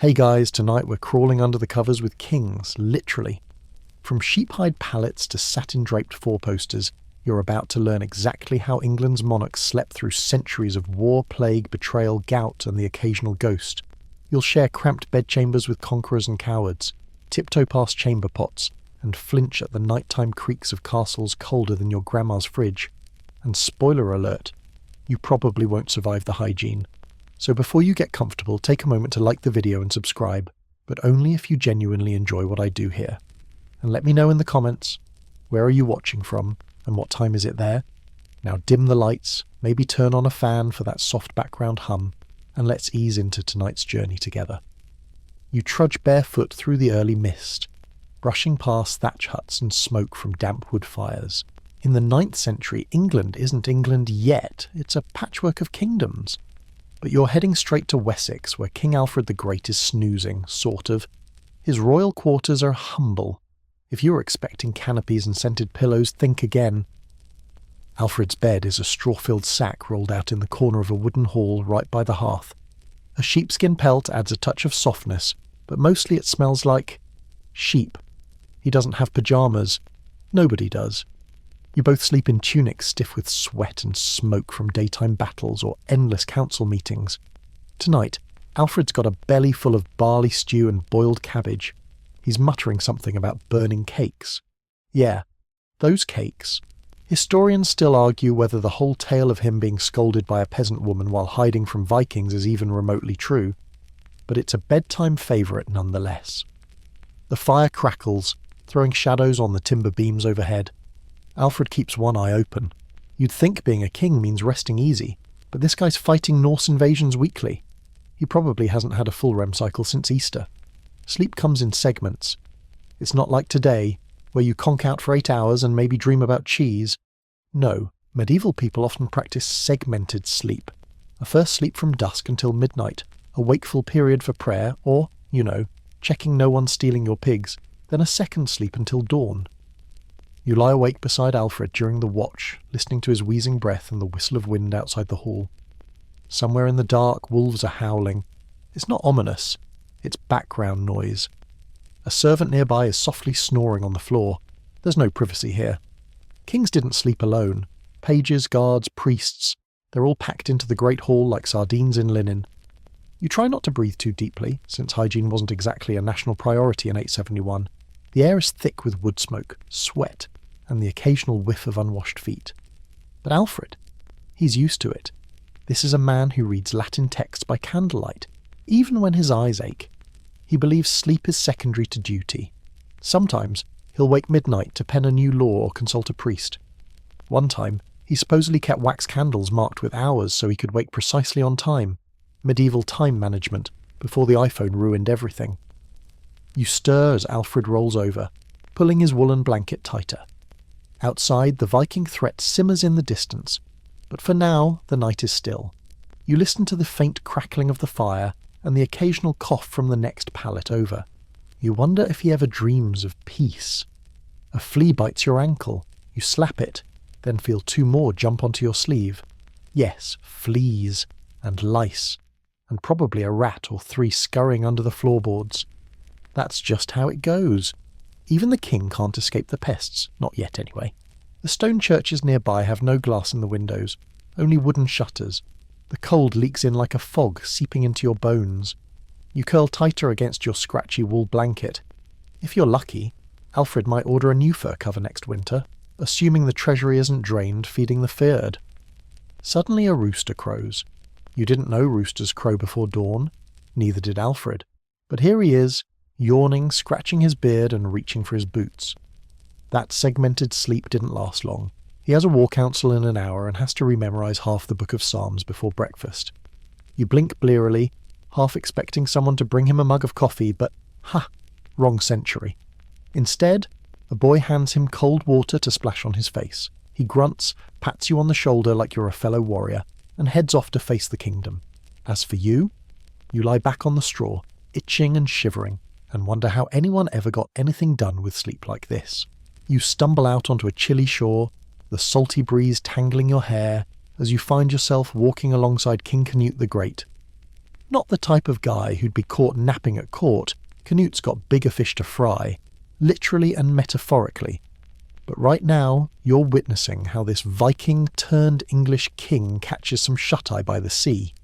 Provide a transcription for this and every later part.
Hey guys, tonight we're crawling under the covers with kings, literally. From sheep-hide pallets to satin-draped four-posters, you're about to learn exactly how England's monarchs slept through centuries of war, plague, betrayal, gout, and the occasional ghost. You'll share cramped bedchambers with conquerors and cowards, tiptoe past chamber pots, and flinch at the nighttime creaks of castles colder than your grandma's fridge. And spoiler alert, you probably won't survive the hygiene. So before you get comfortable, take a moment to like the video and subscribe, but only if you genuinely enjoy what I do here. And let me know in the comments, where are you watching from, and what time is it there? Now dim the lights, maybe turn on a fan for that soft background hum, and let's ease into tonight's journey together. You trudge barefoot through the early mist, brushing past thatch huts and smoke from damp wood fires. In the 9th century, England isn't England yet, it's a patchwork of kingdoms. But you're heading straight to Wessex, where King Alfred the Great is snoozing, sort of. His royal quarters are humble. If you were expecting canopies and scented pillows, think again. Alfred's bed is a straw-filled sack rolled out in the corner of a wooden hall right by the hearth. A sheepskin pelt adds a touch of softness, but mostly it smells like sheep. He doesn't have pyjamas. Nobody does. You both sleep in tunics stiff with sweat and smoke from daytime battles or endless council meetings. Tonight, Alfred's got a belly full of barley stew and boiled cabbage. He's muttering something about burning cakes. Yeah, those cakes. Historians still argue whether the whole tale of him being scolded by a peasant woman while hiding from Vikings is even remotely true, but it's a bedtime favourite nonetheless. The fire crackles, throwing shadows on the timber beams overhead. Alfred keeps one eye open. You'd think being a king means resting easy, but this guy's fighting Norse invasions weekly. He probably hasn't had a full REM cycle since Easter. Sleep comes in segments. It's not like today, where you conk out for 8 hours and maybe dream about cheese. No, medieval people often practice segmented sleep. A first sleep from dusk until midnight, a wakeful period for prayer, or, checking no one's stealing your pigs, then a second sleep until dawn. You lie awake beside Alfred during the watch, listening to his wheezing breath and the whistle of wind outside the hall. Somewhere in the dark, wolves are howling. It's not ominous, it's background noise. A servant nearby is softly snoring on the floor. There's no privacy here. Kings didn't sleep alone. Pages, guards, priests, they're all packed into the great hall like sardines in linen. You try not to breathe too deeply, since hygiene wasn't exactly a national priority in 871. The air is thick with wood smoke, sweat, and the occasional whiff of unwashed feet. But Alfred, he's used to it. This is a man who reads Latin texts by candlelight, even when his eyes ache. He believes sleep is secondary to duty. Sometimes he'll wake midnight to pen a new law or consult a priest. One time, he supposedly kept wax candles marked with hours so he could wake precisely on time. Medieval time management, before the iPhone ruined everything. You stir as Alfred rolls over, pulling his woolen blanket tighter. Outside, the Viking threat simmers in the distance, but for now, the night is still. You listen to the faint crackling of the fire and the occasional cough from the next pallet over. You wonder if he ever dreams of peace. A flea bites your ankle. You slap it, then feel 2 more jump onto your sleeve. Yes, fleas and lice, and probably a rat or 3 scurrying under the floorboards. That's just how it goes. Even the king can't escape the pests, not yet anyway. The stone churches nearby have no glass in the windows, only wooden shutters. The cold leaks in like a fog, seeping into your bones. You curl tighter against your scratchy wool blanket. If you're lucky, Alfred might order a new fur cover next winter, assuming the treasury isn't drained, feeding the feared. Suddenly a rooster crows. You didn't know roosters crow before dawn. Neither did Alfred. But here he is, yawning, scratching his beard and reaching for his boots. That segmented sleep didn't last long. He has a war council in an hour and has to rememorize half the book of Psalms before breakfast. You blink blearily, half expecting someone to bring him a mug of coffee, but wrong century. Instead, a boy hands him cold water to splash on his face. He grunts, pats you on the shoulder like you're a fellow warrior, and heads off to face the kingdom. As for you, you lie back on the straw, itching and shivering, and wonder how anyone ever got anything done with sleep like this. You stumble out onto a chilly shore, the salty breeze tangling your hair, as you find yourself walking alongside King Canute the Great. Not the type of guy who'd be caught napping at court. Canute's got bigger fish to fry, literally and metaphorically. But right now, you're witnessing how this Viking-turned-English king catches some shut-eye by the sea.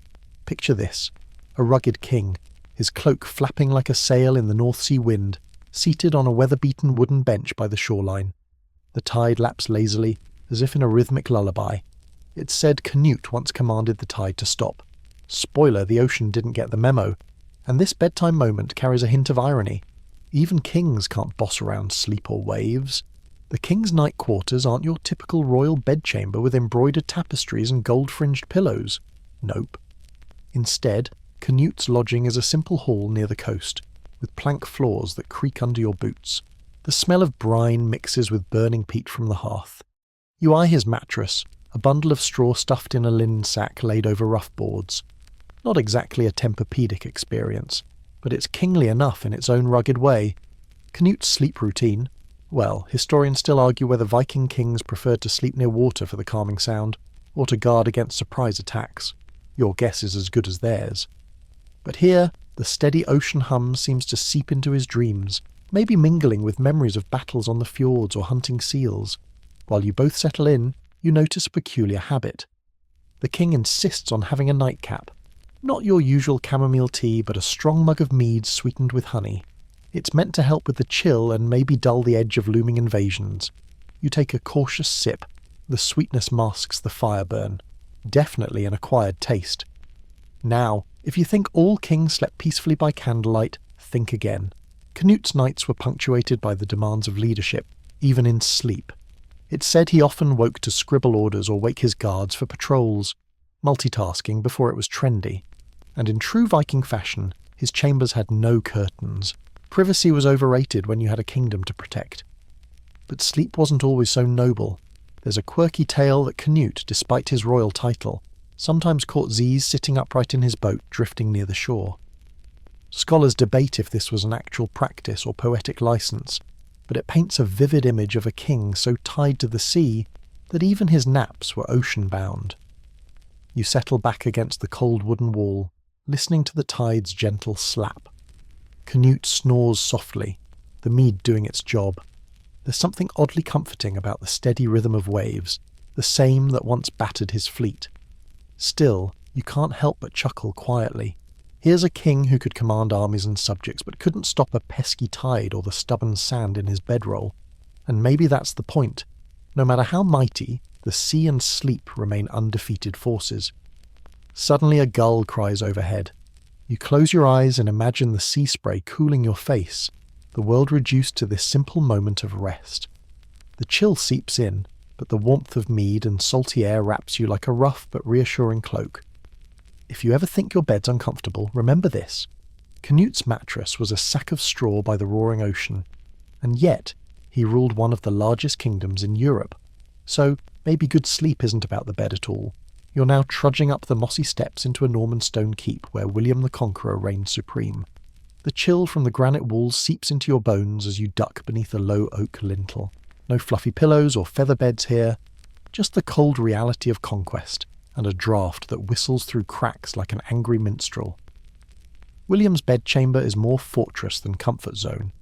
Picture this, a rugged king, his cloak flapping like a sail in the North Sea wind, seated on a weather-beaten wooden bench by the shoreline. The tide laps lazily, as if in a rhythmic lullaby. It's said Canute once commanded the tide to stop. Spoiler, the ocean didn't get the memo. And this bedtime moment carries a hint of irony. Even kings can't boss around sleep or waves. The king's night quarters aren't your typical royal bedchamber with embroidered tapestries and gold-fringed pillows. Nope. Instead, Canute's lodging is a simple hall near the coast, with plank floors that creak under your boots. The smell of brine mixes with burning peat from the hearth. You eye his mattress, a bundle of straw stuffed in a linen sack laid over rough boards. Not exactly a Tempur-pedic experience, but it's kingly enough in its own rugged way. Canute's sleep routine? Well, historians still argue whether Viking kings preferred to sleep near water for the calming sound, or to guard against surprise attacks. Your guess is as good as theirs. But here, the steady ocean hum seems to seep into his dreams, maybe mingling with memories of battles on the fjords or hunting seals. While you both settle in, you notice a peculiar habit. The king insists on having a nightcap. Not your usual chamomile tea, but a strong mug of mead sweetened with honey. It's meant to help with the chill and maybe dull the edge of looming invasions. You take a cautious sip. The sweetness masks the fire burn. Definitely an acquired taste. Now, if you think all kings slept peacefully by candlelight, think again. Canute's nights were punctuated by the demands of leadership, even in sleep. It's said he often woke to scribble orders or wake his guards for patrols, multitasking before it was trendy. And in true Viking fashion, his chambers had no curtains. Privacy was overrated when you had a kingdom to protect. But sleep wasn't always so noble. There's a quirky tale that Canute, despite his royal title, sometimes caught Z's sitting upright in his boat drifting near the shore. Scholars debate if this was an actual practice or poetic license, but it paints a vivid image of a king so tied to the sea that even his naps were ocean-bound. You settle back against the cold wooden wall, listening to the tide's gentle slap. Canute snores softly, the mead doing its job. There's something oddly comforting about the steady rhythm of waves, the same that once battered his fleet. Still, you can't help but chuckle quietly. Here's a king who could command armies and subjects but couldn't stop a pesky tide or the stubborn sand in his bedroll. And maybe that's the point. No matter how mighty, the sea and sleep remain undefeated forces. Suddenly a gull cries overhead. You close your eyes and imagine the sea spray cooling your face, the world reduced to this simple moment of rest. The chill seeps in, but the warmth of mead and salty air wraps you like a rough but reassuring cloak. If you ever think your bed's uncomfortable, remember this. Canute's mattress was a sack of straw by the roaring ocean, and yet he ruled one of the largest kingdoms in Europe. So maybe good sleep isn't about the bed at all. You're now trudging up the mossy steps into a Norman stone keep where William the Conqueror reigned supreme. The chill from the granite walls seeps into your bones as you duck beneath a low oak lintel. No fluffy pillows or featherbeds here, just the cold reality of conquest and a draught that whistles through cracks like an angry minstrel. William's bedchamber is more fortress than comfort zone.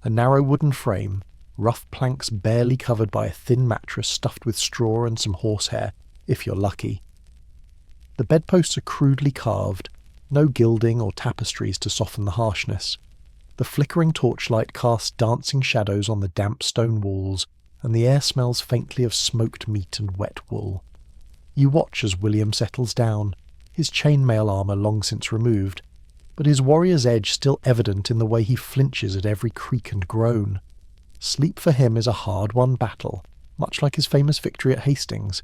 A narrow wooden frame, rough planks barely covered by a thin mattress stuffed with straw and some horsehair, if you're lucky. The bedposts are crudely carved, no gilding or tapestries to soften the harshness. The flickering torchlight casts dancing shadows on the damp stone walls, and the air smells faintly of smoked meat and wet wool. You watch as William settles down, his chainmail armour long since removed, but his warrior's edge still evident in the way he flinches at every creak and groan. Sleep for him is a hard-won battle, much like his famous victory at Hastings.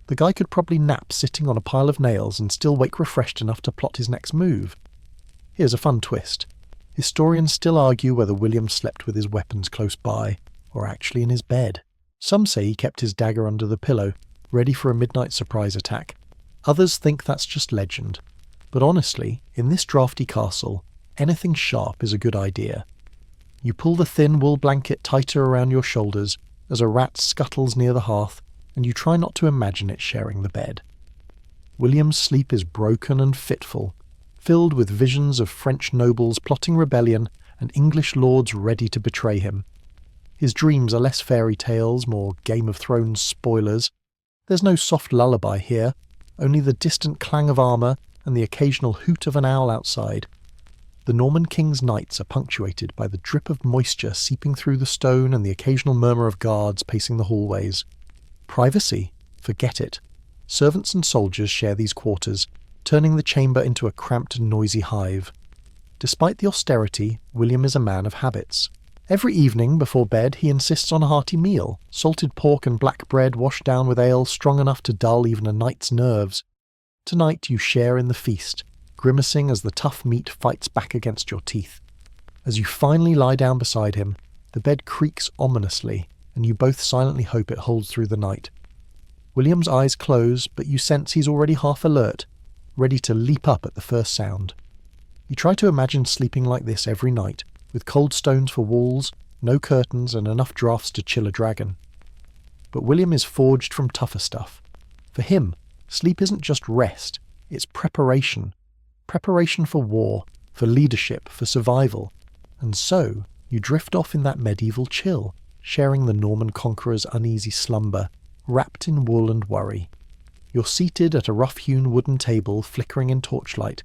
The guy could probably nap sitting on a pile of nails and still wake refreshed enough to plot his next move. Here's a fun twist. Historians still argue whether William slept with his weapons close by, or actually in his bed. Some say he kept his dagger under the pillow, ready for a midnight surprise attack. Others think that's just legend. But honestly, in this drafty castle, anything sharp is a good idea. You pull the thin wool blanket tighter around your shoulders as a rat scuttles near the hearth, and you try not to imagine it sharing the bed. William's sleep is broken and fitful, filled with visions of French nobles plotting rebellion and English lords ready to betray him. His dreams are less fairy tales, more Game of Thrones spoilers. There's no soft lullaby here, only the distant clang of armour and the occasional hoot of an owl outside. The Norman king's nights are punctuated by the drip of moisture seeping through the stone and the occasional murmur of guards pacing the hallways. Privacy? Forget it. Servants and soldiers share these quarters, turning the chamber into a cramped and noisy hive. Despite the austerity, William is a man of habits. Every evening before bed he insists on a hearty meal, salted pork and black bread washed down with ale strong enough to dull even a knight's nerves. Tonight you share in the feast, grimacing as the tough meat fights back against your teeth. As you finally lie down beside him, the bed creaks ominously, and you both silently hope it holds through the night. William's eyes close, but you sense he's already half alert, ready to leap up at the first sound. You try to imagine sleeping like this every night, with cold stones for walls, no curtains, and enough draughts to chill a dragon. But William is forged from tougher stuff. For him, sleep isn't just rest, it's preparation. Preparation for war, for leadership, for survival. And so, you drift off in that medieval chill, sharing the Norman conqueror's uneasy slumber, wrapped in wool and worry. You're seated at a rough-hewn wooden table flickering in torchlight,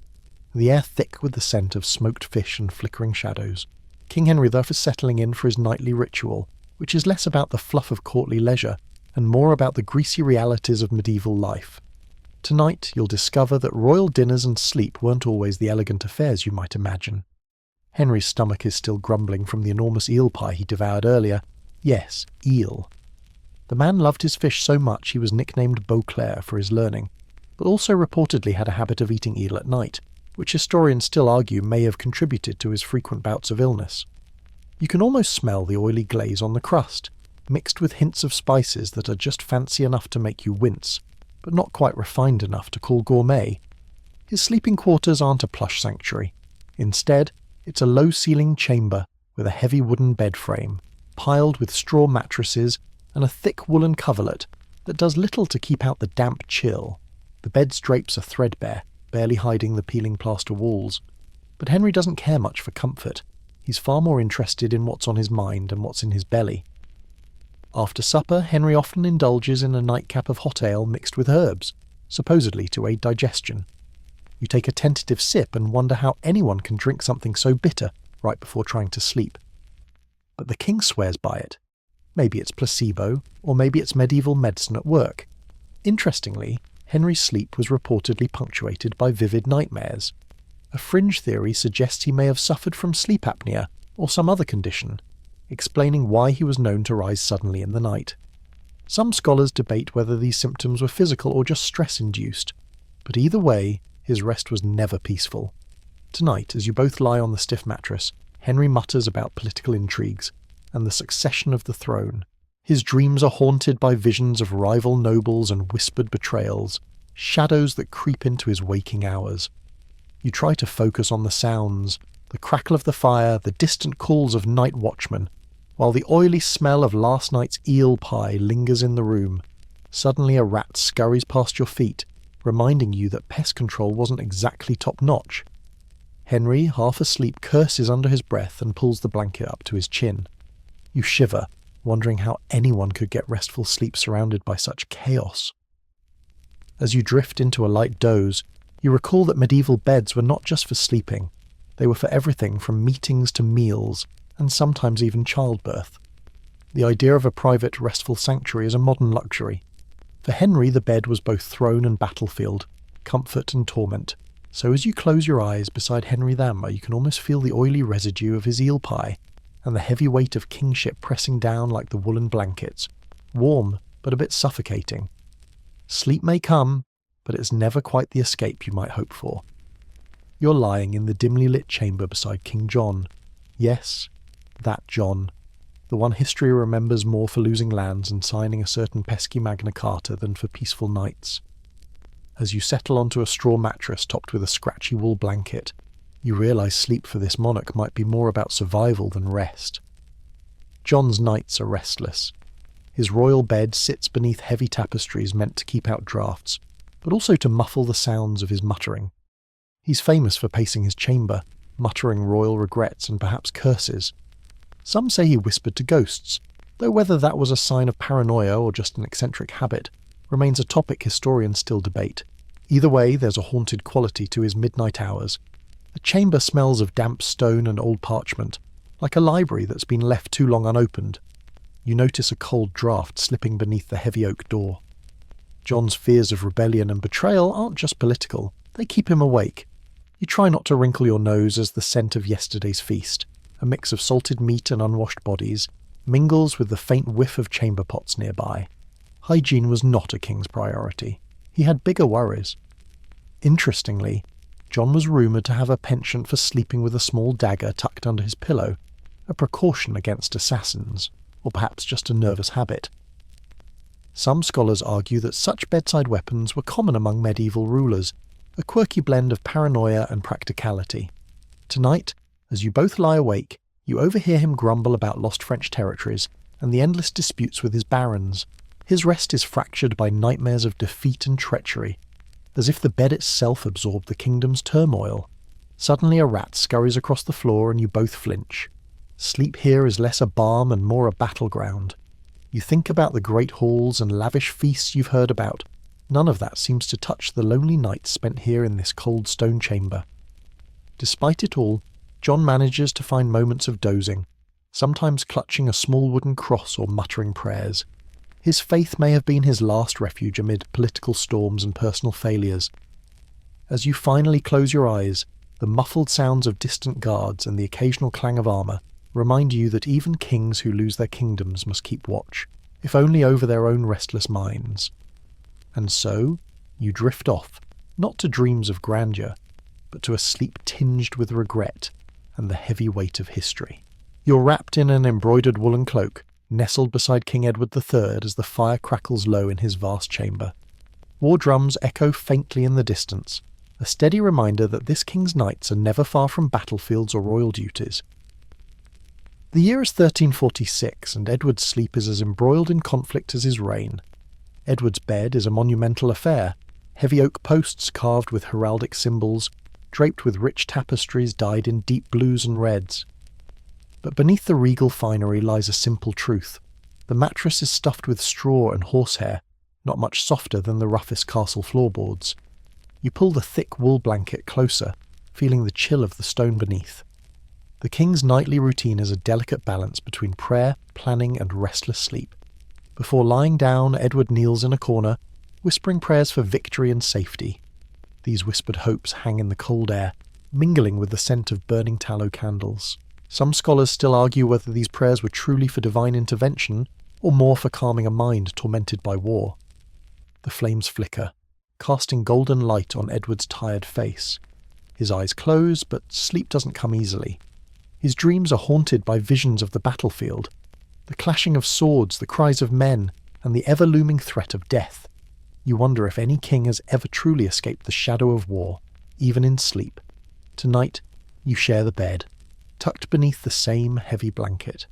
the air thick with the scent of smoked fish and flickering shadows. King Henry thus is settling in for his nightly ritual, which is less about the fluff of courtly leisure and more about the greasy realities of medieval life. Tonight you'll discover that royal dinners and sleep weren't always the elegant affairs you might imagine. Henry's stomach is still grumbling from the enormous eel pie he devoured earlier. Yes, eel. The man loved his fish so much he was nicknamed Beauclerc for his learning, but also reportedly had a habit of eating eel at night, which historians still argue may have contributed to his frequent bouts of illness. You can almost smell the oily glaze on the crust, mixed with hints of spices that are just fancy enough to make you wince, but not quite refined enough to call gourmet. His sleeping quarters aren't a plush sanctuary. Instead, it's a low-ceilinged chamber with a heavy wooden bed frame, piled with straw mattresses and a thick woolen coverlet that does little to keep out the damp chill. The bed's drapes are threadbare, barely hiding the peeling plaster walls. But Henry doesn't care much for comfort. He's far more interested in what's on his mind and what's in his belly. After supper, Henry often indulges in a nightcap of hot ale mixed with herbs, supposedly to aid digestion. You take a tentative sip and wonder how anyone can drink something so bitter right before trying to sleep. But the king swears by it. Maybe it's placebo, or maybe it's medieval medicine at work. Interestingly, Henry's sleep was reportedly punctuated by vivid nightmares. A fringe theory suggests he may have suffered from sleep apnea or some other condition, explaining why he was known to rise suddenly in the night. Some scholars debate whether these symptoms were physical or just stress-induced, but either way, his rest was never peaceful. Tonight, as you both lie on the stiff mattress, Henry mutters about political intrigues and the succession of the throne. His dreams are haunted by visions of rival nobles and whispered betrayals, shadows that creep into his waking hours. You try to focus on the sounds, the crackle of the fire, the distant calls of night watchmen, while the oily smell of last night's eel pie lingers in the room. Suddenly a rat scurries past your feet, reminding you that pest control wasn't exactly top-notch. Henry, half asleep, curses under his breath and pulls the blanket up to his chin. You shiver, wondering how anyone could get restful sleep surrounded by such chaos. As you drift into a light doze, you recall that medieval beds were not just for sleeping. They were for everything from meetings to meals, and sometimes even childbirth. The idea of a private, restful sanctuary is a modern luxury. For Henry, the bed was both throne and battlefield, comfort and torment. So as you close your eyes beside Henry Thammer, you can almost feel the oily residue of his eel pie, and the heavy weight of kingship pressing down like the woolen blankets, warm but a bit suffocating. Sleep may come, but it's never quite the escape you might hope for. You're lying in the dimly lit chamber beside King John. Yes, that John. The one history remembers more for losing lands and signing a certain pesky Magna Carta than for peaceful nights. As you settle onto a straw mattress topped with a scratchy wool blanket, you realise sleep for this monarch might be more about survival than rest. John's nights are restless. His royal bed sits beneath heavy tapestries meant to keep out draughts, but also to muffle the sounds of his muttering. He's famous for pacing his chamber, muttering royal regrets and perhaps curses. Some say he whispered to ghosts, though whether that was a sign of paranoia or just an eccentric habit remains a topic historians still debate. Either way, there's a haunted quality to his midnight hours. The chamber smells of damp stone and old parchment, like a library that's been left too long unopened. You notice a cold draught slipping beneath the heavy oak door. John's fears of rebellion and betrayal aren't just political, they keep him awake. You try not to wrinkle your nose as the scent of yesterday's feast, a mix of salted meat and unwashed bodies, mingles with the faint whiff of chamber pots nearby. Hygiene was not a king's priority. He had bigger worries. Interestingly, John was rumoured to have a penchant for sleeping with a small dagger tucked under his pillow, a precaution against assassins, or perhaps just a nervous habit. Some scholars argue that such bedside weapons were common among medieval rulers, a quirky blend of paranoia and practicality. Tonight, as you both lie awake, you overhear him grumble about lost French territories and the endless disputes with his barons. His rest is fractured by nightmares of defeat and treachery, as if the bed itself absorbed the kingdom's turmoil. Suddenly a rat scurries across the floor and you both flinch. Sleep here is less a balm and more a battleground. You think about the great halls and lavish feasts you've heard about. None of that seems to touch the lonely nights spent here in this cold stone chamber. Despite it all, John manages to find moments of dozing, sometimes clutching a small wooden cross or muttering prayers. His faith may have been his last refuge amid political storms and personal failures. As you finally close your eyes, the muffled sounds of distant guards and the occasional clang of armour remind you that even kings who lose their kingdoms must keep watch, if only over their own restless minds. And so, you drift off, not to dreams of grandeur, but to a sleep tinged with regret and the heavy weight of history. You're wrapped in an embroidered woolen cloak, nestled beside King Edward III as the fire crackles low in his vast chamber. War drums echo faintly in the distance, a steady reminder that this king's nights are never far from battlefields or royal duties. The year is 1346, and Edward's sleep is as embroiled in conflict as his reign. Edward's bed is a monumental affair, heavy oak posts carved with heraldic symbols, draped with rich tapestries dyed in deep blues and reds. But beneath the regal finery lies a simple truth. The mattress is stuffed with straw and horsehair, not much softer than the roughest castle floorboards. You pull the thick wool blanket closer, feeling the chill of the stone beneath. The king's nightly routine is a delicate balance between prayer, planning, and restless sleep. Before lying down, Edward kneels in a corner, whispering prayers for victory and safety. These whispered hopes hang in the cold air, mingling with the scent of burning tallow candles. Some scholars still argue whether these prayers were truly for divine intervention, or more for calming a mind tormented by war. The flames flicker, casting golden light on Edward's tired face. His eyes close, but sleep doesn't come easily. His dreams are haunted by visions of the battlefield, the clashing of swords, the cries of men, and the ever-looming threat of death. You wonder if any king has ever truly escaped the shadow of war, even in sleep. Tonight, you share the bed, tucked beneath the same heavy blanket.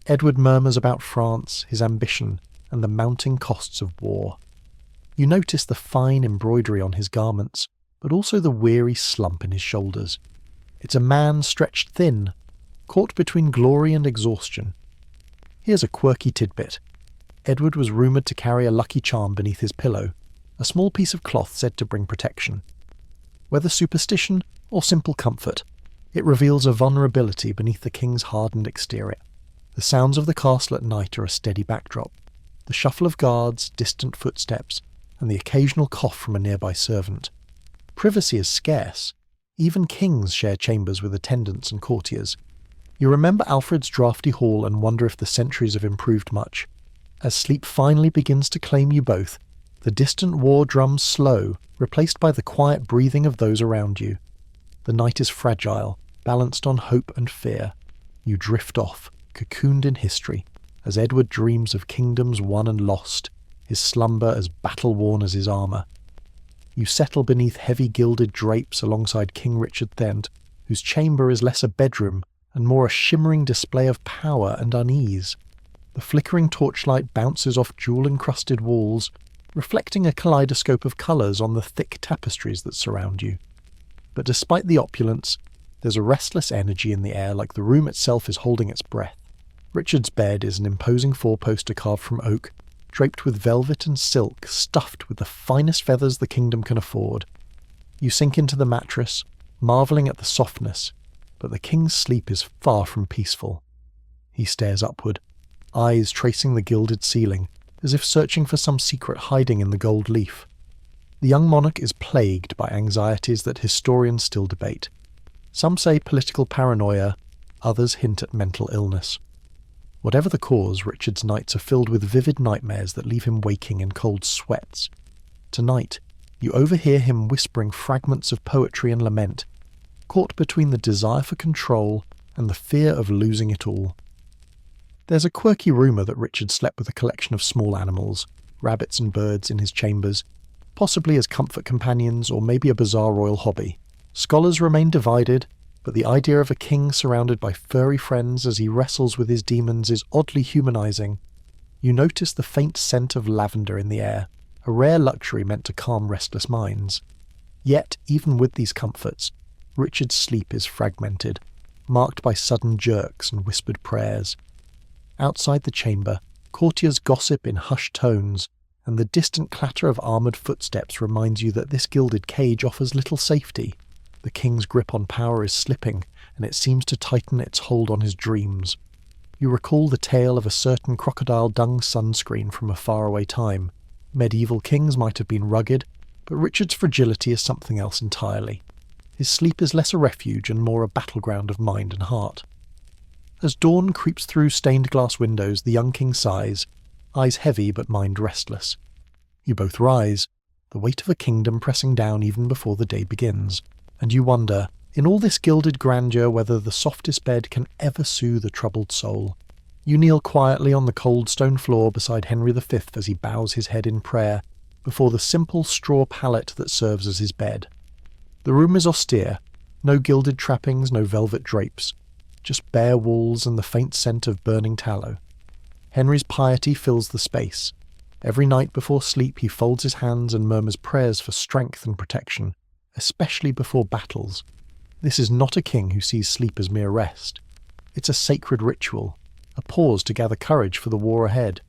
Edward murmurs about France, his ambition, and the mounting costs of war. You notice the fine embroidery on his garments, but also the weary slump in his shoulders. It's a man stretched thin, caught between glory and exhaustion. Here's a quirky tidbit. Edward was rumoured to carry a lucky charm beneath his pillow, a small piece of cloth said to bring protection. Whether superstition or simple comfort, it reveals a vulnerability beneath the king's hardened exterior. The sounds of the castle at night are a steady backdrop. The shuffle of guards, distant footsteps, and the occasional cough from a nearby servant. Privacy is scarce. Even kings share chambers with attendants and courtiers. You remember Alfred's drafty hall and wonder if the centuries have improved much. As sleep finally begins to claim you both, the distant war drums slow, replaced by the quiet breathing of those around you. The night is fragile, balanced on hope and fear. You drift off, cocooned in history, as Edward dreams of kingdoms won and lost, his slumber as battle-worn as his armour. You settle beneath heavy gilded drapes alongside King Richard III, whose chamber is less a bedroom and more a shimmering display of power and unease. The flickering torchlight bounces off jewel-encrusted walls, reflecting a kaleidoscope of colours on the thick tapestries that surround you. But despite the opulence, there's a restless energy in the air, like the room itself is holding its breath. Richard's bed is an imposing four-poster carved from oak, draped with velvet and silk, stuffed with the finest feathers the kingdom can afford. You sink into the mattress, marvelling at the softness, but the king's sleep is far from peaceful. He stares upward, eyes tracing the gilded ceiling, as if searching for some secret hiding in the gold leaf. The young monarch is plagued by anxieties that historians still debate. Some say political paranoia, others hint at mental illness. Whatever the cause, Richard's nights are filled with vivid nightmares that leave him waking in cold sweats. Tonight, you overhear him whispering fragments of poetry and lament, caught between the desire for control and the fear of losing it all. There's a quirky rumour that Richard slept with a collection of small animals, rabbits and birds, in his chambers, possibly as comfort companions or maybe a bizarre royal hobby. Scholars remain divided, but the idea of a king surrounded by furry friends as he wrestles with his demons is oddly humanizing. You notice the faint scent of lavender in the air, a rare luxury meant to calm restless minds. Yet, even with these comforts, Richard's sleep is fragmented, marked by sudden jerks and whispered prayers. Outside the chamber, courtiers gossip in hushed tones, and the distant clatter of armoured footsteps reminds you that this gilded cage offers little safety. The king's grip on power is slipping, and it seems to tighten its hold on his dreams. You recall the tale of a certain crocodile dung sunscreen from a faraway time. Medieval kings might have been rugged, but Richard's fragility is something else entirely. His sleep is less a refuge and more a battleground of mind and heart. As dawn creeps through stained glass windows, the young king sighs, eyes heavy but mind restless. You both rise, the weight of a kingdom pressing down even before the day begins, and you wonder, in all this gilded grandeur, whether the softest bed can ever soothe a troubled soul. You kneel quietly on the cold stone floor beside Henry V as he bows his head in prayer before the simple straw pallet that serves as his bed. The room is austere, no gilded trappings, no velvet drapes, just bare walls and the faint scent of burning tallow. Henry's piety fills the space. Every night before sleep he folds his hands and murmurs prayers for strength and protection, especially before battles. This is not a king who sees sleep as mere rest. It's a sacred ritual, a pause to gather courage for the war ahead.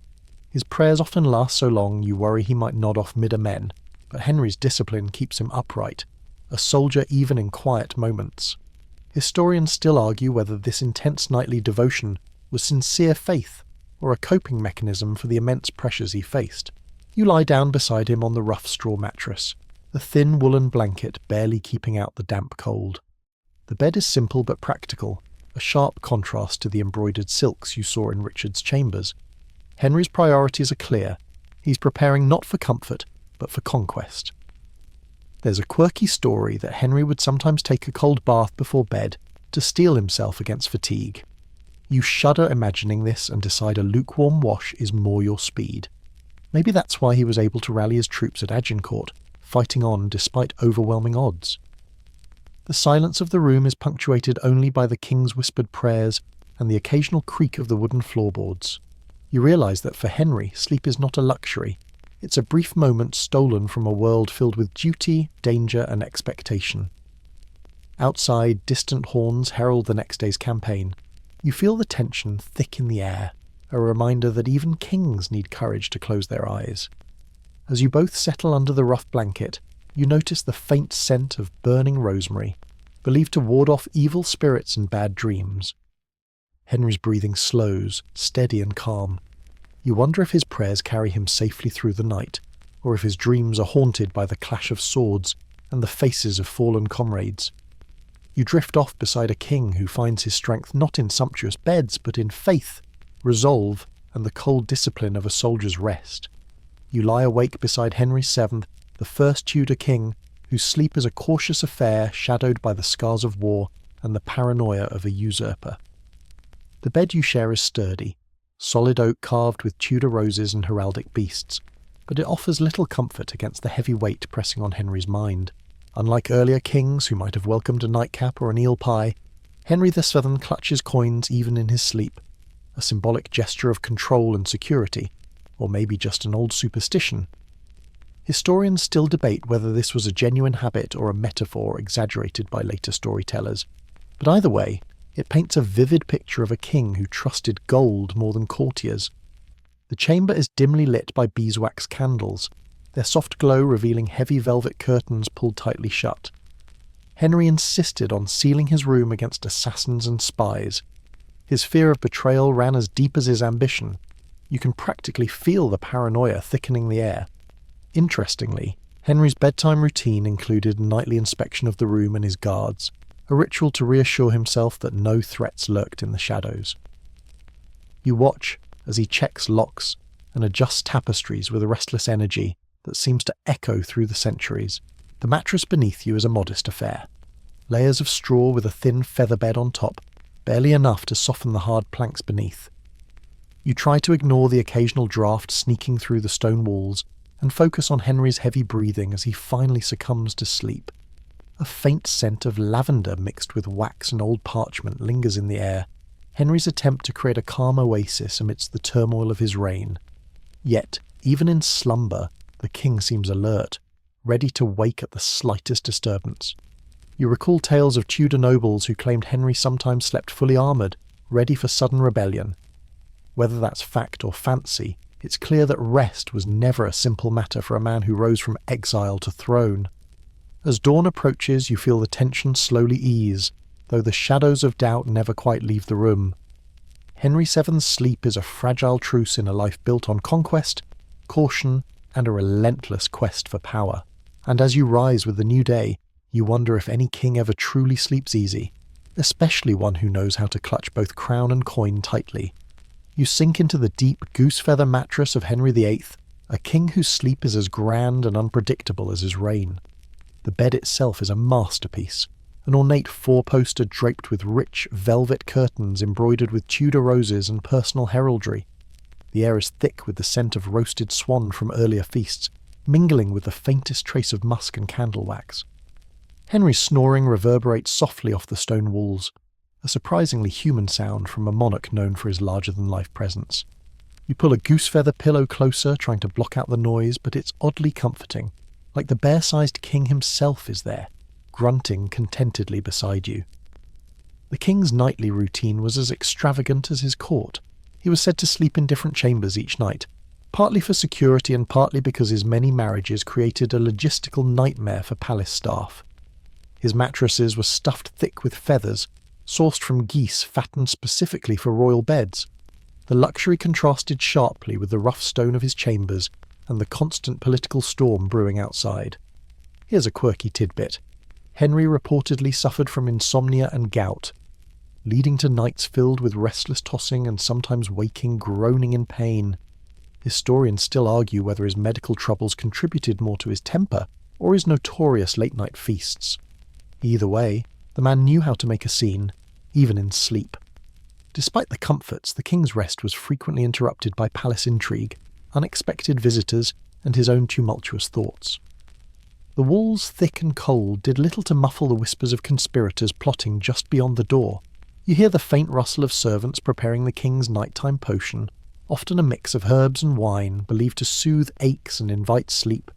His prayers often last so long you worry he might nod off mid-amen, but Henry's discipline keeps him upright, a soldier even in quiet moments. Historians still argue whether this intense nightly devotion was sincere faith or a coping mechanism for the immense pressures he faced. You lie down beside him on the rough straw mattress, the thin woolen blanket barely keeping out the damp cold. The bed is simple but practical, a sharp contrast to the embroidered silks you saw in Richard's chambers. Henry's priorities are clear. He's preparing not for comfort, but for conquest. There's a quirky story that Henry would sometimes take a cold bath before bed to steel himself against fatigue. You shudder imagining this and decide a lukewarm wash is more your speed. Maybe that's why he was able to rally his troops at Agincourt, fighting on despite overwhelming odds. The silence of the room is punctuated only by the king's whispered prayers and the occasional creak of the wooden floorboards. You realise that for Henry, sleep is not a luxury. It's a brief moment stolen from a world filled with duty, danger, and expectation. Outside, distant horns herald the next day's campaign. You feel the tension thick in the air, a reminder that even kings need courage to close their eyes. As you both settle under the rough blanket, you notice the faint scent of burning rosemary, believed to ward off evil spirits and bad dreams. Henry's breathing slows, steady and calm. You wonder if his prayers carry him safely through the night, or if his dreams are haunted by the clash of swords and the faces of fallen comrades. You drift off beside a king who finds his strength not in sumptuous beds, but in faith, resolve, and the cold discipline of a soldier's rest. You lie awake beside Henry VII, the first Tudor king, whose sleep is a cautious affair shadowed by the scars of war and the paranoia of a usurper. The bed you share is sturdy, solid oak carved with Tudor roses and heraldic beasts, but it offers little comfort against the heavy weight pressing on Henry's mind. Unlike earlier kings who might have welcomed a nightcap or an eel pie, Henry VII clutches coins even in his sleep, a symbolic gesture of control and security, or maybe just an old superstition. Historians still debate whether this was a genuine habit or a metaphor exaggerated by later storytellers, but either way, it paints a vivid picture of a king who trusted gold more than courtiers. The chamber is dimly lit by beeswax candles, their soft glow revealing heavy velvet curtains pulled tightly shut. Henry insisted on sealing his room against assassins and spies. His fear of betrayal ran as deep as his ambition. You can practically feel the paranoia thickening the air. Interestingly, Henry's bedtime routine included a nightly inspection of the room and his guards, a ritual to reassure himself that no threats lurked in the shadows. You watch as he checks locks and adjusts tapestries with a restless energy that seems to echo through the centuries. The mattress beneath you is a modest affair. Layers of straw with a thin feather bed on top, barely enough to soften the hard planks beneath. You try to ignore the occasional draft sneaking through the stone walls and focus on Henry's heavy breathing as he finally succumbs to sleep. A faint scent of lavender mixed with wax and old parchment lingers in the air, Henry's attempt to create a calm oasis amidst the turmoil of his reign. Yet, even in slumber, the king seems alert, ready to wake at the slightest disturbance. You recall tales of Tudor nobles who claimed Henry sometimes slept fully armoured, ready for sudden rebellion. Whether that's fact or fancy, it's clear that rest was never a simple matter for a man who rose from exile to throne. As dawn approaches, you feel the tension slowly ease, though the shadows of doubt never quite leave the room. Henry VII's sleep is a fragile truce in a life built on conquest, caution, and a relentless quest for power. And as you rise with the new day, you wonder if any king ever truly sleeps easy, especially one who knows how to clutch both crown and coin tightly. You sink into the deep goose-feather mattress of Henry VIII, a king whose sleep is as grand and unpredictable as his reign. The bed itself is a masterpiece, an ornate four-poster draped with rich velvet curtains embroidered with Tudor roses and personal heraldry. The air is thick with the scent of roasted swan from earlier feasts, mingling with the faintest trace of musk and candle wax. Henry's snoring reverberates softly off the stone walls, a surprisingly human sound from a monarch known for his larger-than-life presence. You pull a goose-feather pillow closer, trying to block out the noise, but it's oddly comforting, like the bear-sized king himself is there, grunting contentedly beside you. The king's nightly routine was as extravagant as his court. He was said to sleep in different chambers each night, partly for security and partly because his many marriages created a logistical nightmare for palace staff. His mattresses were stuffed thick with feathers, sourced from geese fattened specifically for royal beds. The luxury contrasted sharply with the rough stone of his chambers and the constant political storm brewing outside. Here's a quirky tidbit. Henry reportedly suffered from insomnia and gout, leading to nights filled with restless tossing and sometimes waking groaning in pain. Historians still argue whether his medical troubles contributed more to his temper or his notorious late-night feasts. Either way, the man knew how to make a scene, even in sleep. Despite the comforts, the king's rest was frequently interrupted by palace intrigue, unexpected visitors, and his own tumultuous thoughts. The walls, thick and cold, did little to muffle the whispers of conspirators plotting just beyond the door. You hear the faint rustle of servants preparing the king's nighttime potion, often a mix of herbs and wine, believed to soothe aches and invite sleep.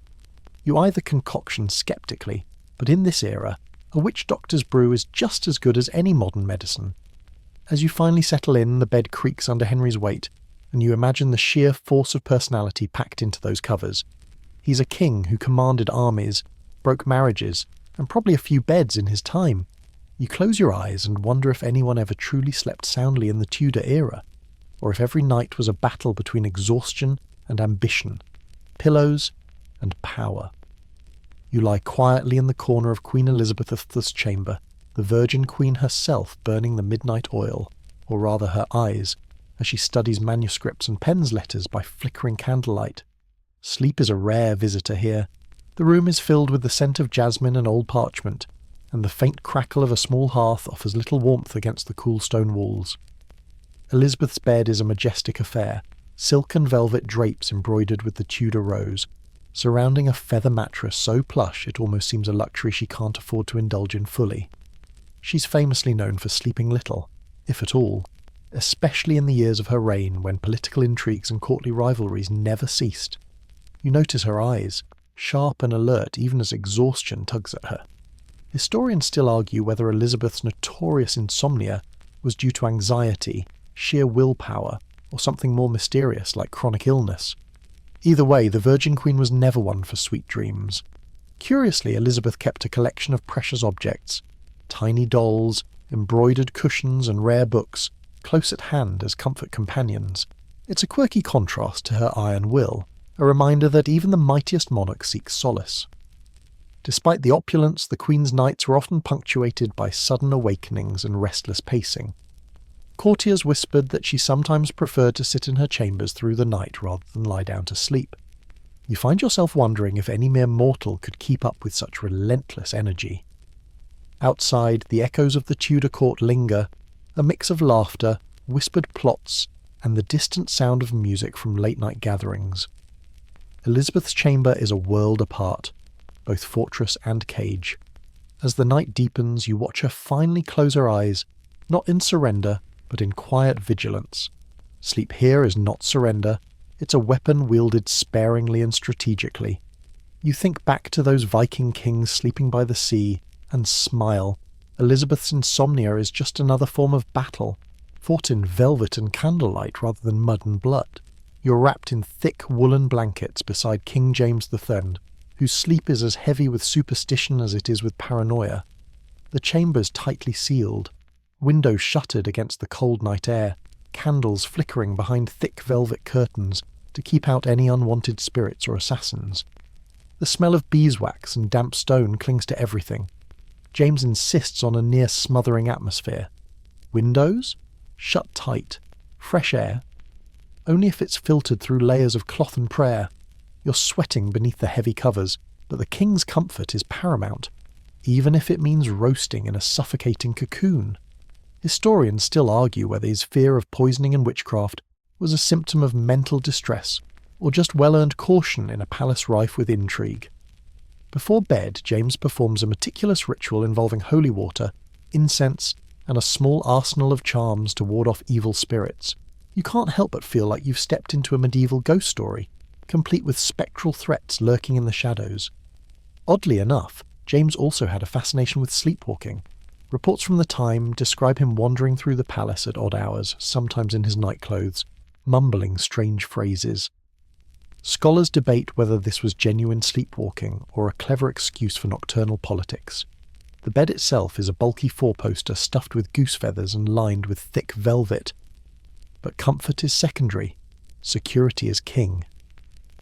You eye the concoction skeptically, but in this era, a witch doctor's brew is just as good as any modern medicine. As you finally settle in, the bed creaks under Henry's weight, and you imagine the sheer force of personality packed into those covers. He's a king who commanded armies, broke marriages, and probably a few beds in his time. You close your eyes and wonder if anyone ever truly slept soundly in the Tudor era, or if every night was a battle between exhaustion and ambition, pillows and power. You lie quietly in the corner of Queen Elizabeth's chamber, the Virgin Queen herself burning the midnight oil, or rather her eyes, as she studies manuscripts and pens letters by flickering candlelight. Sleep is a rare visitor here. The room is filled with the scent of jasmine and old parchment, and the faint crackle of a small hearth offers little warmth against the cool stone walls. Elizabeth's bed is a majestic affair, silk and velvet drapes embroidered with the Tudor rose, surrounding a feather mattress so plush it almost seems a luxury she can't afford to indulge in fully. She's famously known for sleeping little, if at all, especially in the years of her reign when political intrigues and courtly rivalries never ceased. You notice her eyes, sharp and alert even as exhaustion tugs at her. Historians still argue whether Elizabeth's notorious insomnia was due to anxiety, sheer willpower, or something more mysterious like chronic illness. Either way, the Virgin Queen was never one for sweet dreams. Curiously, Elizabeth kept a collection of precious objects, tiny dolls, embroidered cushions and rare books, close at hand as comfort companions. It's a quirky contrast to her iron will, a reminder that even the mightiest monarch seeks solace. Despite the opulence, the Queen's nights were often punctuated by sudden awakenings and restless pacing. Courtiers whispered that she sometimes preferred to sit in her chambers through the night rather than lie down to sleep. You find yourself wondering if any mere mortal could keep up with such relentless energy. Outside, the echoes of the Tudor court linger, a mix of laughter, whispered plots, and the distant sound of music from late-night gatherings. Elizabeth's chamber is a world apart, both fortress and cage. As the night deepens, you watch her finally close her eyes, not in surrender, but in quiet vigilance. Sleep here is not surrender, it's a weapon wielded sparingly and strategically. You think back to those Viking kings sleeping by the sea, and smile. Elizabeth's insomnia is just another form of battle, fought in velvet and candlelight rather than mud and blood. You're wrapped in thick woolen blankets beside King James III, whose sleep is as heavy with superstition as it is with paranoia. The chamber's tightly sealed, windows shuttered against the cold night air, candles flickering behind thick velvet curtains to keep out any unwanted spirits or assassins. The smell of beeswax and damp stone clings to everything. James insists on a near-smothering atmosphere. Windows? Shut tight. Fresh air. Only if it's filtered through layers of cloth and prayer. You're sweating beneath the heavy covers, but the king's comfort is paramount, even if it means roasting in a suffocating cocoon. Historians still argue whether his fear of poisoning and witchcraft was a symptom of mental distress or just well-earned caution in a palace rife with intrigue. Before bed, James performs a meticulous ritual involving holy water, incense, and a small arsenal of charms to ward off evil spirits. You can't help but feel like you've stepped into a medieval ghost story, complete with spectral threats lurking in the shadows. Oddly enough, James also had a fascination with sleepwalking. Reports from the time describe him wandering through the palace at odd hours, sometimes in his nightclothes, mumbling strange phrases. Scholars debate whether this was genuine sleepwalking or a clever excuse for nocturnal politics. The bed itself is a bulky four-poster stuffed with goose feathers and lined with thick velvet. But comfort is secondary. Security is king.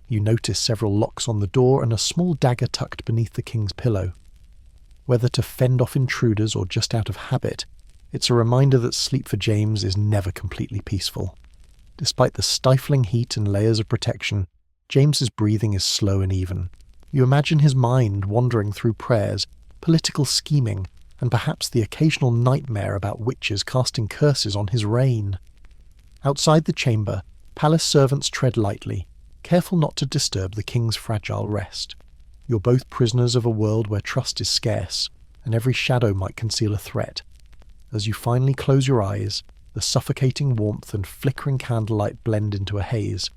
You notice several locks on the door and a small dagger tucked beneath the king's pillow. Whether to fend off intruders or just out of habit, it's a reminder that sleep for James is never completely peaceful. Despite the stifling heat and layers of protection, James's breathing is slow and even. You imagine his mind wandering through prayers, political scheming, and perhaps the occasional nightmare about witches casting curses on his reign. Outside the chamber, palace servants tread lightly, careful not to disturb the king's fragile rest. You're both prisoners of a world where trust is scarce, and every shadow might conceal a threat. As you finally close your eyes, the suffocating warmth and flickering candlelight blend into a haze.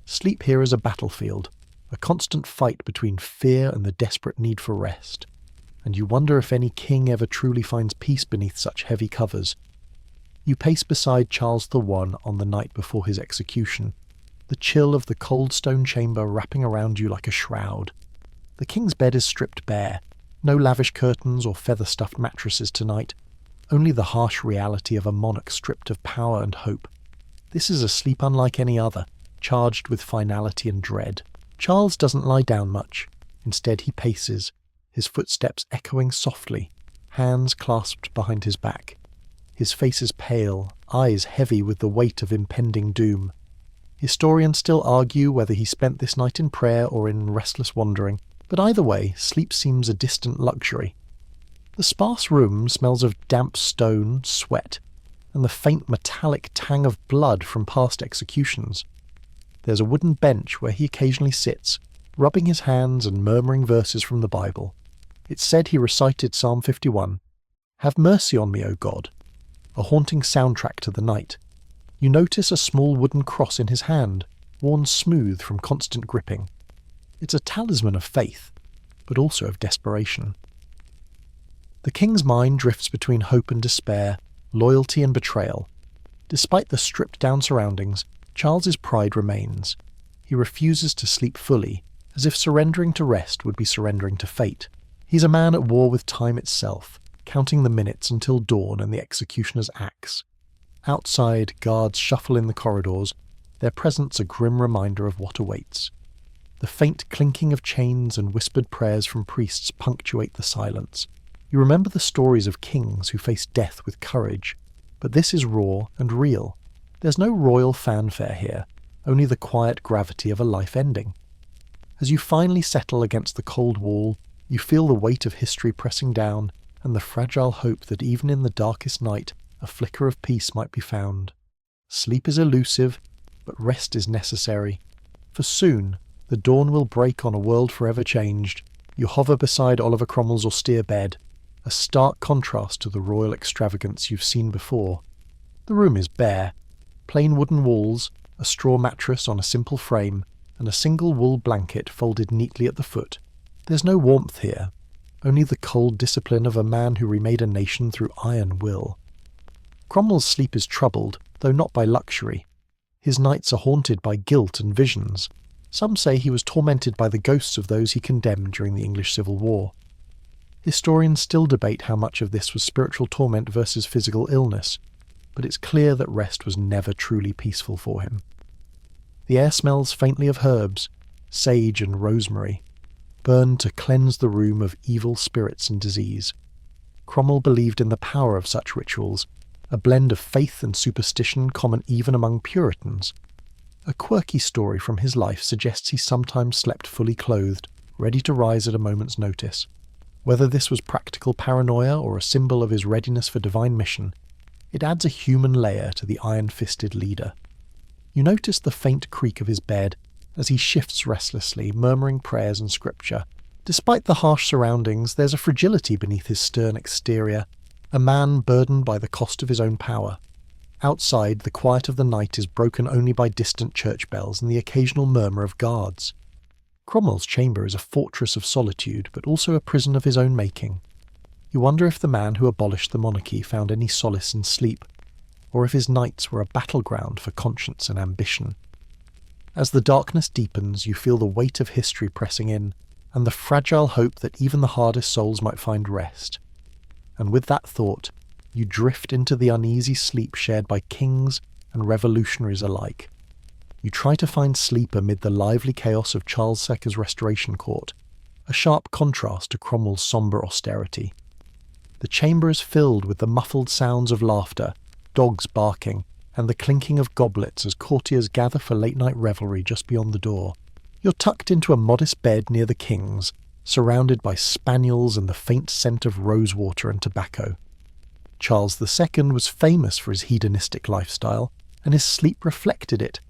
Sleep here is a battlefield, a constant fight between fear and the desperate need for rest. And you wonder if any king ever truly finds peace beneath such heavy covers. You pace beside Charles I on the night before his execution, the chill of the cold stone chamber wrapping around you like a shroud. The king's bed is stripped bare, no lavish curtains or feather-stuffed mattresses tonight, only the harsh reality of a monarch stripped of power and hope. This is a sleep unlike any other, charged with finality and dread. Charles doesn't lie down much. Instead he paces, his footsteps echoing softly, hands clasped behind his back. His face is pale, eyes heavy with the weight of impending doom. Historians still argue whether he spent this night in prayer or in restless wandering, but either way, sleep seems a distant luxury. The sparse room smells of damp stone, sweat, and the faint metallic tang of blood from past executions. There's a wooden bench where he occasionally sits, rubbing his hands and murmuring verses from the Bible. It's said he recited Psalm 51, "Have mercy on me, O God," a haunting soundtrack to the night. You notice a small wooden cross in his hand, worn smooth from constant gripping. It's a talisman of faith, but also of desperation. The king's mind drifts between hope and despair, loyalty and betrayal. Despite the stripped-down surroundings, Charles's pride remains. He refuses to sleep fully, as if surrendering to rest would be surrendering to fate. He's a man at war with time itself, counting the minutes until dawn and the executioner's axe. Outside, guards shuffle in the corridors, their presence a grim reminder of what awaits. The faint clinking of chains and whispered prayers from priests punctuate the silence. You remember the stories of kings who faced death with courage, but this is raw and real. There's no royal fanfare here, only the quiet gravity of a life ending. As you finally settle against the cold wall, you feel the weight of history pressing down and the fragile hope that even in the darkest night, a flicker of peace might be found. Sleep is elusive, but rest is necessary. For soon, the dawn will break on a world forever changed. You hover beside Oliver Cromwell's austere bed, a stark contrast to the royal extravagance you've seen before. The room is bare. Plain wooden walls, a straw mattress on a simple frame, and a single wool blanket folded neatly at the foot. There's no warmth here, only the cold discipline of a man who remade a nation through iron will. Cromwell's sleep is troubled, though not by luxury. His nights are haunted by guilt and visions. Some say he was tormented by the ghosts of those he condemned during the English Civil War. Historians still debate how much of this was spiritual torment versus physical illness, but it's clear that rest was never truly peaceful for him. The air smells faintly of herbs, sage and rosemary, burned to cleanse the room of evil spirits and disease. Cromwell believed in the power of such rituals, a blend of faith and superstition common even among Puritans. A quirky story from his life suggests he sometimes slept fully clothed, ready to rise at a moment's notice. Whether this was practical paranoia or a symbol of his readiness for divine mission, it adds a human layer to the iron-fisted leader. You notice the faint creak of his bed as he shifts restlessly, murmuring prayers and scripture. Despite the harsh surroundings, there's a fragility beneath his stern exterior, a man burdened by the cost of his own power. Outside, the quiet of the night is broken only by distant church bells and the occasional murmur of guards. Cromwell's chamber is a fortress of solitude, but also a prison of his own making. You wonder if the man who abolished the monarchy found any solace in sleep, or if his nights were a battleground for conscience and ambition. As the darkness deepens, you feel the weight of history pressing in, and the fragile hope that even the hardest souls might find rest. And with that thought, you drift into the uneasy sleep shared by kings and revolutionaries alike. You try to find sleep amid the lively chaos of Charles II's Restoration Court, a sharp contrast to Cromwell's sombre austerity. The chamber is filled with the muffled sounds of laughter, dogs barking, and the clinking of goblets as courtiers gather for late-night revelry just beyond the door. You're tucked into a modest bed near the king's, surrounded by spaniels and the faint scent of rosewater and tobacco. Charles II was famous for his hedonistic lifestyle, and his sleep reflected it,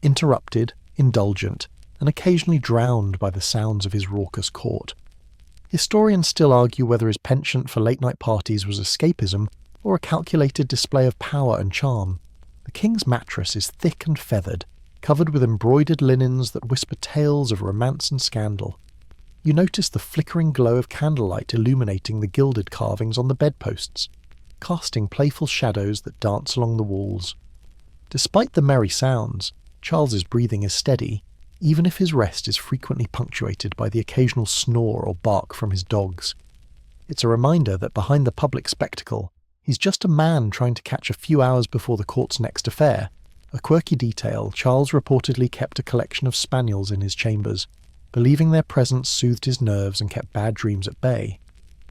interrupted, indulgent, and occasionally drowned by the sounds of his raucous court. Historians still argue whether his penchant for late-night parties was escapism or a calculated display of power and charm. The king's mattress is thick and feathered, covered with embroidered linens that whisper tales of romance and scandal. You notice the flickering glow of candlelight illuminating the gilded carvings on the bedposts, casting playful shadows that dance along the walls. Despite the merry sounds, Charles's breathing is steady, even if his rest is frequently punctuated by the occasional snore or bark from his dogs. It's a reminder that behind the public spectacle, he's just a man trying to catch a few hours before the court's next affair. A quirky detail, Charles reportedly kept a collection of spaniels in his chambers, believing their presence soothed his nerves and kept bad dreams at bay.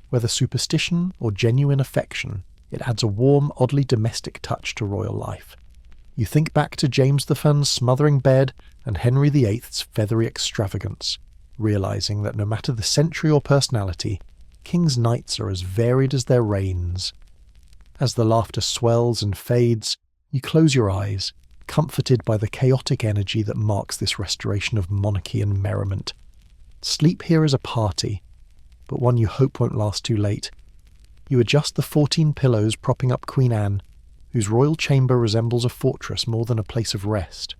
Whether superstition or genuine affection, it adds a warm, oddly domestic touch to royal life. You think back to James I's smothering bed and Henry VIII's feathery extravagance, realizing that no matter the century or personality, kings' nights are as varied as their reigns. As the laughter swells and fades, you close your eyes, comforted by the chaotic energy that marks this restoration of monarchy and merriment. Sleep here is a party, but one you hope won't last too late. You adjust the 14 pillows propping up Queen Anne, whose royal chamber resembles a fortress more than a place of rest.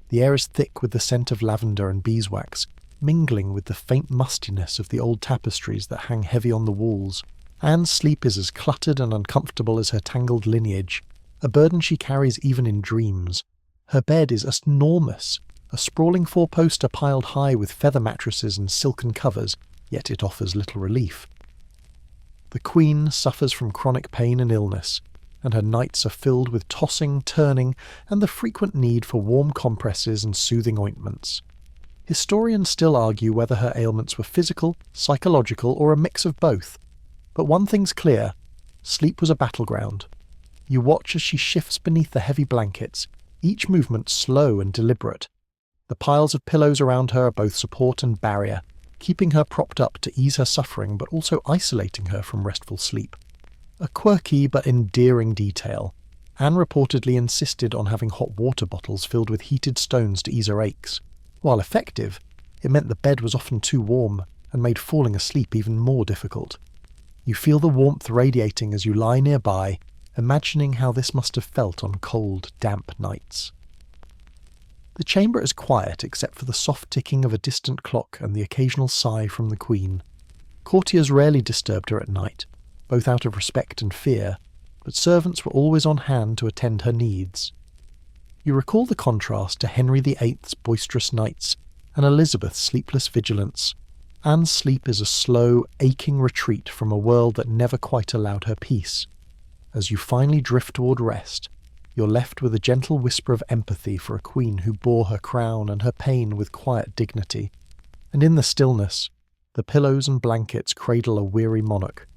The air is thick with the scent of lavender and beeswax, mingling with the faint mustiness of the old tapestries that hang heavy on the walls. Anne's sleep is as cluttered and uncomfortable as her tangled lineage, a burden she carries even in dreams. Her bed is enormous, a sprawling four-poster piled high with feather mattresses and silken covers, yet it offers little relief. The Queen suffers from chronic pain and illness, and her nights are filled with tossing, turning, and the frequent need for warm compresses and soothing ointments. Historians still argue whether her ailments were physical, psychological, or a mix of both. But one thing's clear: sleep was a battleground. You watch as she shifts beneath the heavy blankets, each movement slow and deliberate. The piles of pillows around her are both support and barrier, keeping her propped up to ease her suffering but also isolating her from restful sleep. A quirky but endearing detail. Anne reportedly insisted on having hot water bottles filled with heated stones to ease her aches. While effective, it meant the bed was often too warm and made falling asleep even more difficult. You feel the warmth radiating as you lie nearby, imagining how this must have felt on cold, damp nights. The chamber is quiet except for the soft ticking of a distant clock and the occasional sigh from the Queen. Courtiers rarely disturbed her at night, both out of respect and fear, but servants were always on hand to attend her needs. You recall the contrast to Henry VIII's boisterous nights and Elizabeth's sleepless vigilance. Anne's sleep is a slow, aching retreat from a world that never quite allowed her peace. As you finally drift toward rest, you're left with a gentle whisper of empathy for a queen who bore her crown and her pain with quiet dignity. And in the stillness, the pillows and blankets cradle a weary monarch,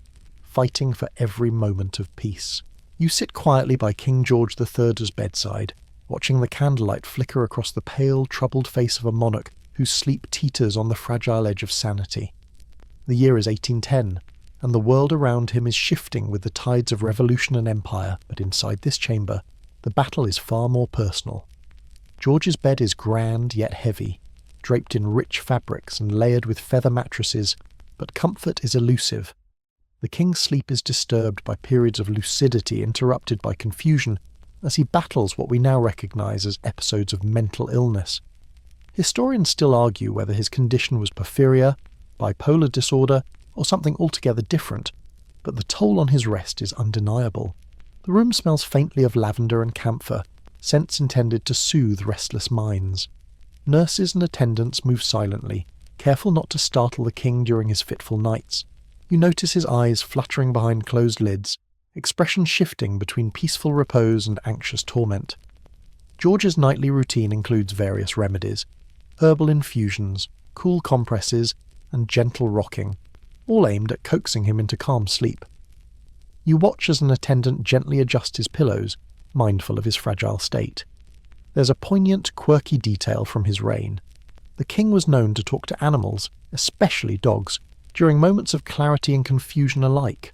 fighting for every moment of peace. You sit quietly by King George III's bedside, watching the candlelight flicker across the pale, troubled face of a monarch whose sleep teeters on the fragile edge of sanity. The year is 1810, and the world around him is shifting with the tides of revolution and empire, but inside this chamber, the battle is far more personal. George's bed is grand yet heavy, draped in rich fabrics and layered with feather mattresses, but comfort is elusive. The king's sleep is disturbed by periods of lucidity interrupted by confusion, as he battles what we now recognise as episodes of mental illness. Historians still argue whether his condition was porphyria, bipolar disorder, or something altogether different, but the toll on his rest is undeniable. The room smells faintly of lavender and camphor, scents intended to soothe restless minds. Nurses and attendants move silently, careful not to startle the king during his fitful nights. You notice his eyes fluttering behind closed lids, expression shifting between peaceful repose and anxious torment. George's nightly routine includes various remedies: herbal infusions, cool compresses, and gentle rocking, all aimed at coaxing him into calm sleep. You watch as an attendant gently adjusts his pillows, mindful of his fragile state. There's a poignant, quirky detail from his reign. The king was known to talk to animals, especially dogs, during moments of clarity and confusion alike.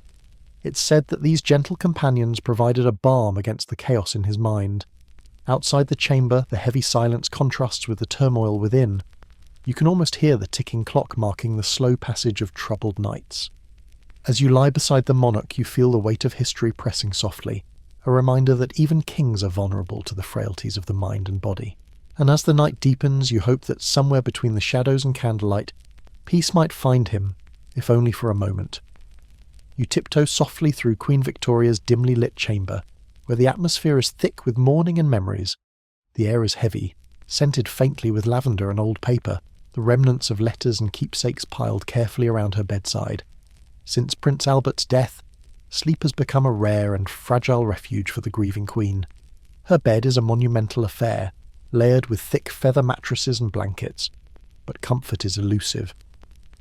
It's said that these gentle companions provided a balm against the chaos in his mind. Outside the chamber, the heavy silence contrasts with the turmoil within. You can almost hear the ticking clock marking the slow passage of troubled nights. As you lie beside the monarch, you feel the weight of history pressing softly, a reminder that even kings are vulnerable to the frailties of the mind and body. And as the night deepens, you hope that somewhere between the shadows and candlelight, peace might find him, if only for a moment. You tiptoe softly through Queen Victoria's dimly lit chamber, where the atmosphere is thick with mourning and memories. The air is heavy, scented faintly with lavender and old paper, the remnants of letters and keepsakes piled carefully around her bedside. Since Prince Albert's death, sleep has become a rare and fragile refuge for the grieving queen. Her bed is a monumental affair, layered with thick feather mattresses and blankets, but comfort is elusive.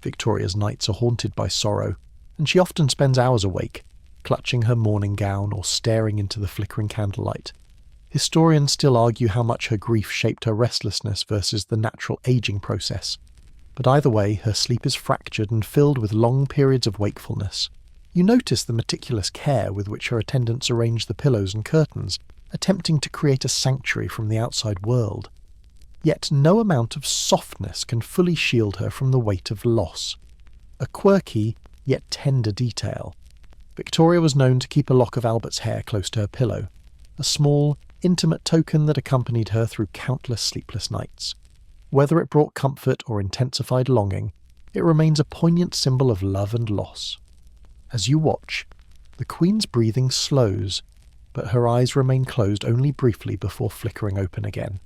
Victoria's nights are haunted by sorrow, and she often spends hours awake, clutching her mourning gown or staring into the flickering candlelight. Historians still argue how much her grief shaped her restlessness versus the natural aging process. But either way, her sleep is fractured and filled with long periods of wakefulness. You notice the meticulous care with which her attendants arrange the pillows and curtains, attempting to create a sanctuary from the outside world. Yet no amount of softness can fully shield her from the weight of loss. A quirky, yet tender detail. Victoria was known to keep a lock of Albert's hair close to her pillow, a small, intimate token that accompanied her through countless sleepless nights. Whether it brought comfort or intensified longing, it remains a poignant symbol of love and loss. As you watch, the Queen's breathing slows, but her eyes remain closed only briefly before flickering open again.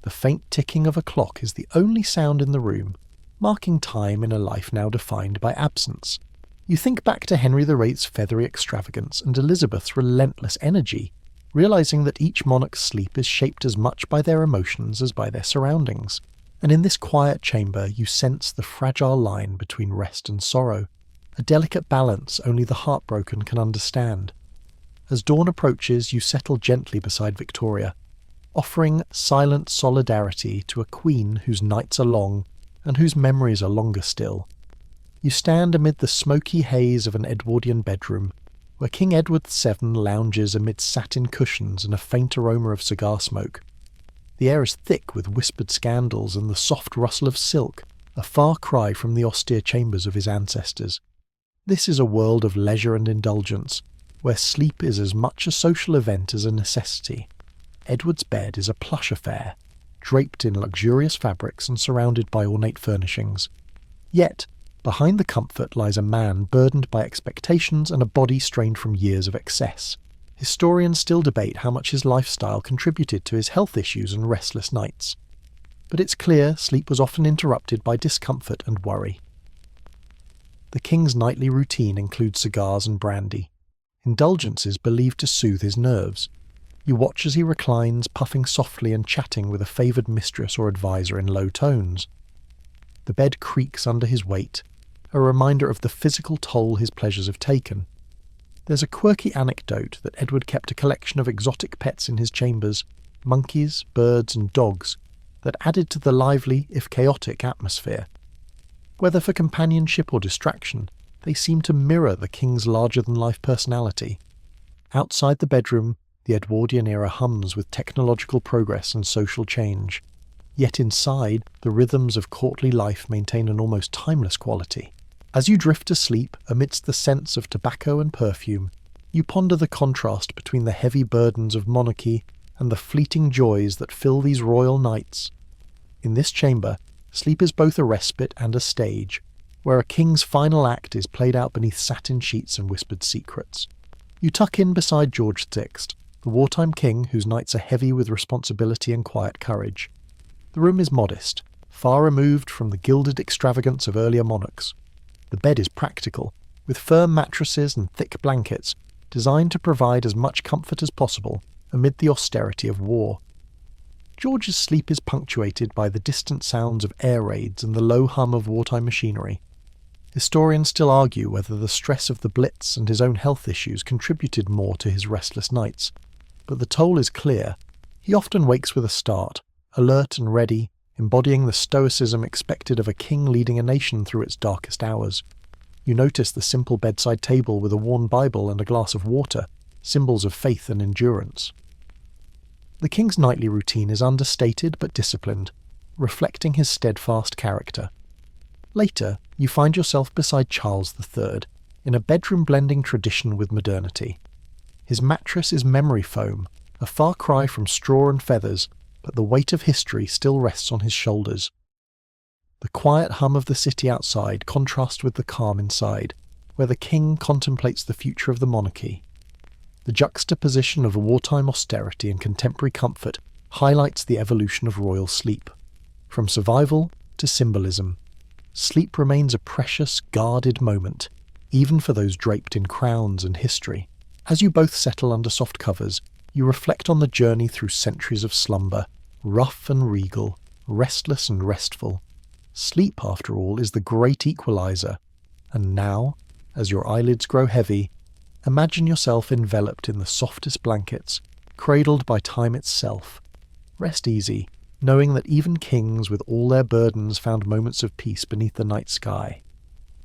The faint ticking of a clock is the only sound in the room, marking time in a life now defined by absence. You think back to Henry VIII's feathery extravagance and Elizabeth's relentless energy, realizing that each monarch's sleep is shaped as much by their emotions as by their surroundings. And in this quiet chamber you sense the fragile line between rest and sorrow, a delicate balance only the heartbroken can understand. As dawn approaches, you settle gently beside Victoria, offering silent solidarity to a queen whose nights are long and whose memories are longer still. You stand amid the smoky haze of an Edwardian bedroom, where King Edward VII lounges amid satin cushions and a faint aroma of cigar smoke. The air is thick with whispered scandals and the soft rustle of silk, a far cry from the austere chambers of his ancestors. This is a world of leisure and indulgence, where sleep is as much a social event as a necessity. Edward's bed is a plush affair, draped in luxurious fabrics and surrounded by ornate furnishings. Yet, behind the comfort lies a man burdened by expectations and a body strained from years of excess. Historians still debate how much his lifestyle contributed to his health issues and restless nights. But it's clear sleep was often interrupted by discomfort and worry. The king's nightly routine includes cigars and brandy, indulgences believed to soothe his nerves. You watch as he reclines, puffing softly and chatting with a favoured mistress or advisor in low tones. The bed creaks under his weight, a reminder of the physical toll his pleasures have taken. There's a quirky anecdote that Edward kept a collection of exotic pets in his chambers, monkeys, birds and dogs, that added to the lively, if chaotic, atmosphere. Whether for companionship or distraction, they seem to mirror the king's larger-than-life personality. Outside the bedroom, the Edwardian era hums with technological progress and social change. Yet inside, the rhythms of courtly life maintain an almost timeless quality. As you drift to sleep amidst the scents of tobacco and perfume, you ponder the contrast between the heavy burdens of monarchy and the fleeting joys that fill these royal nights. In this chamber, sleep is both a respite and a stage, where a king's final act is played out beneath satin sheets and whispered secrets. You tuck in beside George VI, the wartime king whose nights are heavy with responsibility and quiet courage. The room is modest, far removed from the gilded extravagance of earlier monarchs. The bed is practical, with firm mattresses and thick blankets, designed to provide as much comfort as possible amid the austerity of war. George's sleep is punctuated by the distant sounds of air raids and the low hum of wartime machinery. Historians still argue whether the stress of the Blitz and his own health issues contributed more to his restless nights, but the toll is clear. He often wakes with a start, alert and ready, embodying the stoicism expected of a king leading a nation through its darkest hours. You notice the simple bedside table with a worn Bible and a glass of water, symbols of faith and endurance. The king's nightly routine is understated but disciplined, reflecting his steadfast character. Later, you find yourself beside Charles III, in a bedroom blending tradition with modernity. His mattress is memory foam, a far cry from straw and feathers, but the weight of history still rests on his shoulders. The quiet hum of the city outside contrasts with the calm inside, where the king contemplates the future of the monarchy. The juxtaposition of wartime austerity and contemporary comfort highlights the evolution of royal sleep. From survival to symbolism, sleep remains a precious, guarded moment, even for those draped in crowns and history. As you both settle under soft covers, you reflect on the journey through centuries of slumber, rough and regal, restless and restful. Sleep, after all, is the great equalizer. And now, as your eyelids grow heavy, imagine yourself enveloped in the softest blankets, cradled by time itself. Rest easy, knowing that even kings with all their burdens found moments of peace beneath the night sky.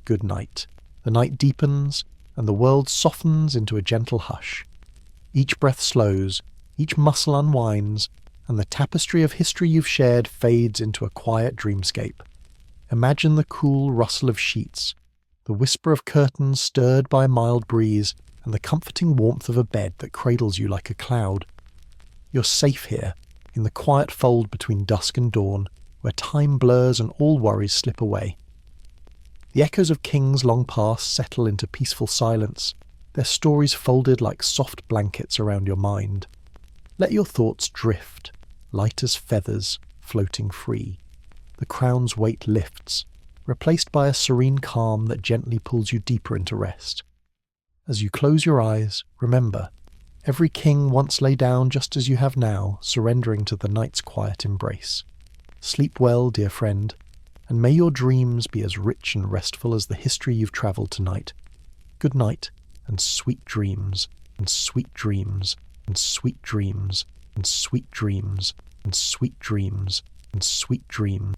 Good night. The night deepens, and the world softens into a gentle hush. Each breath slows, each muscle unwinds, and the tapestry of history you've shared fades into a quiet dreamscape. Imagine the cool rustle of sheets, the whisper of curtains stirred by a mild breeze, and the comforting warmth of a bed that cradles you like a cloud. You're safe here, in the quiet fold between dusk and dawn, where time blurs and all worries slip away. The echoes of kings long past settle into peaceful silence, their stories folded like soft blankets around your mind. Let your thoughts drift, light as feathers, floating free. The crown's weight lifts, replaced by a serene calm that gently pulls you deeper into rest. As you close your eyes, remember, every king once lay down just as you have now, surrendering to the night's quiet embrace. Sleep well, dear friend, and may your dreams be as rich and restful as the history you've travelled tonight. Good night, and sweet dreams, and sweet dreams, and sweet dreams, and sweet dreams, and sweet dreams, and sweet dreams.